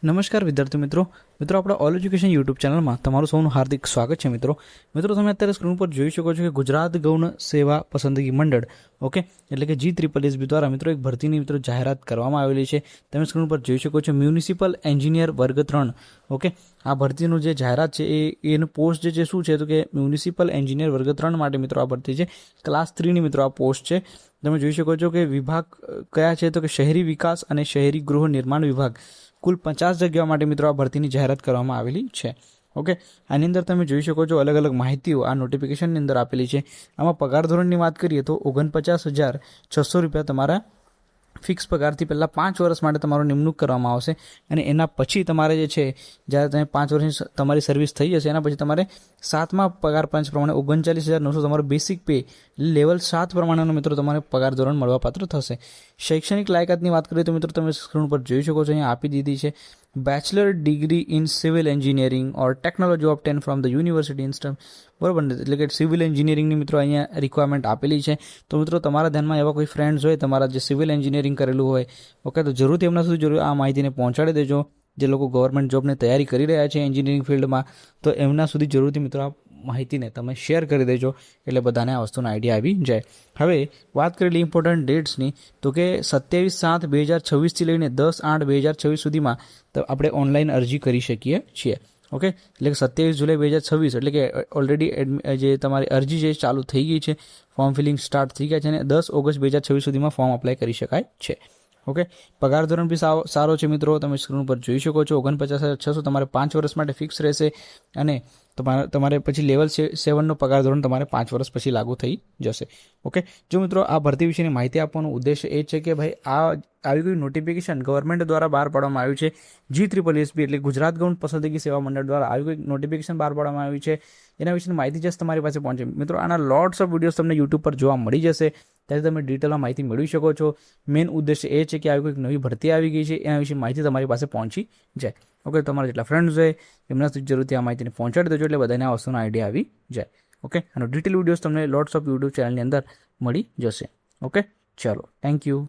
નમસ્કાર વિદ્યાર્થી મિત્રો આપણે ઓલ એજ્યુકેશન યુટ્યુબ ચેનલમાં તમારું સૌનું હાર્દિક સ્વાગત છે। મિત્રો તમે અત્યારે સ્ક્રીન પર જોઈ શકો છો કે ગુજરાત ગૌણ સેવા પસંદગી મંડળ ઓકે એટલે કે GSSB દ્વારા મિત્રો એક ભરતીની મિત્રો જાહેરાત કરવામાં આવેલી છે। તમે સ્ક્રીન પર જોઈ શકો છો મ્યુનિસિપલ એન્જિનિયર વર્ગ 3 ઓકે આ ભરતીનું જે જાહેરાત છે એનું પોસ્ટ જે શું છે તો કે મ્યુનિસિપલ એન્જિનિયર વર્ગ 3 માટે મિત્રો આ ભરતી છે। ક્લાસ 3 ની મિત્રો આ પોસ્ટ છે। તમે જોઈ શકો છો કે વિભાગ કયા છે તો કે શહેરી વિકાસ અને શહેરી ગૃહ નિર્માણ વિભાગ। કુલ 50 જગ્યાઓ માટે મિત્રો આ ભરતીની જાહેરાત કરવામાં આવેલી છે। ઓકે આની અંદર તમે જોઈ શકો છો અલગ અલગ માહિતીઓ આ નોટિફિકેશનની અંદર આપેલી છે। આમાં પગાર ધોરણની વાત કરીએ તો 49,600 રૂપિયા તમારા ફિક્સ પગારથી પહેલાં 5 વર્ષ માટે તમારું નિમણૂક કરવામાં આવશે અને એના પછી તમારે જે છે જ્યારે તમે 5 વર્ષની તમારી સર્વિસ થઈ જશે એના પછી તમારે 7મા પગાર પંચ પ્રમાણે 39,900 તમારો બેસિક પે લેવલ 7 પ્રમાણેનો મિત્રો તમારે પગાર ધોરણ મળવાપાત્ર થશે। શૈક્ષણિક લાયકાતની વાત કરીએ તો મિત્રો તમે સ્ક્રીન પર જોઈ શકો છો અહીંયા આપી દીધી છે bachelor degree in civil engineering or technology obtain from the university ઇન્સ્ટમ બરાબર ને એટલે કે સિવિલ એન્જિનિયરિંગની મિત્રો અહીંયા રિક્વાયરમેન્ટ આપેલી છે। તો મિત્રો તમારા ધ્યાનમાં એવા કોઈ ફ્રેન્ડ્સ હોય તમારા જે સિવિલ એન્જિનિયરિંગ કરેલું હોય ઓકે તો જરૂરથી એમના સુધી જરૂર આ માહિતીને પહોંચાડી દેજો। જે લોકો ગવર્મેન્ટ જોબની તૈયારી કરી રહ્યા છે એન્જિનિયરિંગ ફિલ્ડમાં તો એમના સુધી જરૂરથી મિત્રો આ માહિતીને તમે શેર કરી દેજો એટલે બધાને આ વસ્તુનો આઈડિયા આવી જાય। હવે વાત કરેલી ઇમ્પોર્ટન્ટ ડેટ્સની તો કે 27/7/2026થી લઈને 10/8/2026 સુધીમાં આપણે ઓનલાઈન અરજી કરી શકીએ છીએ। ઓકે એટલે કે 27 જુલાઈ 2026 એટલે કે ઓલરેડી જે તમારી અરજી છે ચાલુ થઈ ગઈ છે, ફોર્મ ફિલિંગ સ્ટાર્ટ થઈ ગયા છે અને 10 ઓગસ્ટ 2026 સુધીમાં ફોર્મ અપ્લાય કરી શકાય છે। ઓકે પગાર ધોરણ બી સારો છે મિત્રો, તમે સ્ક્રીન પર જોઈ શકો છો 49,600 તમારે 5 વર્ષ માટે ફિક્સ રહેશે અને તમારે પછી લેવલ 7નો પગાર ધોરણ તમારે 5 વર્ષ પછી લાગુ થઈ જશે। ઓકે જો મિત્રો આ ભરતી વિશેની માહિતી આપવાનો ઉદ્દેશ્ય એ છે કે ભાઈ આવી કોઈ નોટિફિકેશન ગવર્મેન્ટ દ્વારા બહાર પાડવામાં આવ્યું છે GSSB એટલે ગુજરાત ગૌણ પસંદગી સેવા મંડળ દ્વારા આવી કોઈ નોટિફિકેશન બહાર પાડવામાં આવ્યું છે એના વિશેની માહિતી જસ્ટ તમારી પાસે પહોંચે। મિત્રો આના લોટ્સ ઓફ વિડીયોઝ તમને યુટ્યુબ પર જોવા મળી જશે ત્યારે તમે ડિટેલમાં માહિતી મેળવી શકો છો। મેઇન ઉદ્દેશ્ય એ છે કે આવી કોઈક નવી ભરતી આવી ગઈ છે એના વિશે માહિતી તમારી પાસે પહોંચી જાય। ઓકે તમારા જેટલા ફ્રેન્ડ્સ હોય એમના સુધી જરૂરથી આ માહિતીને પહોંચાડી દેજો એટલે બધાને આ વસ્તુનો આઈડિયા આવી જાય। ઓકે આનો ડિટેલ વિડીયોઝ તમને લોટ્સ ઓફ યુટ્યુબ ચેનલની અંદર મળી જશે। ઓકે ચલો થેન્ક યુ।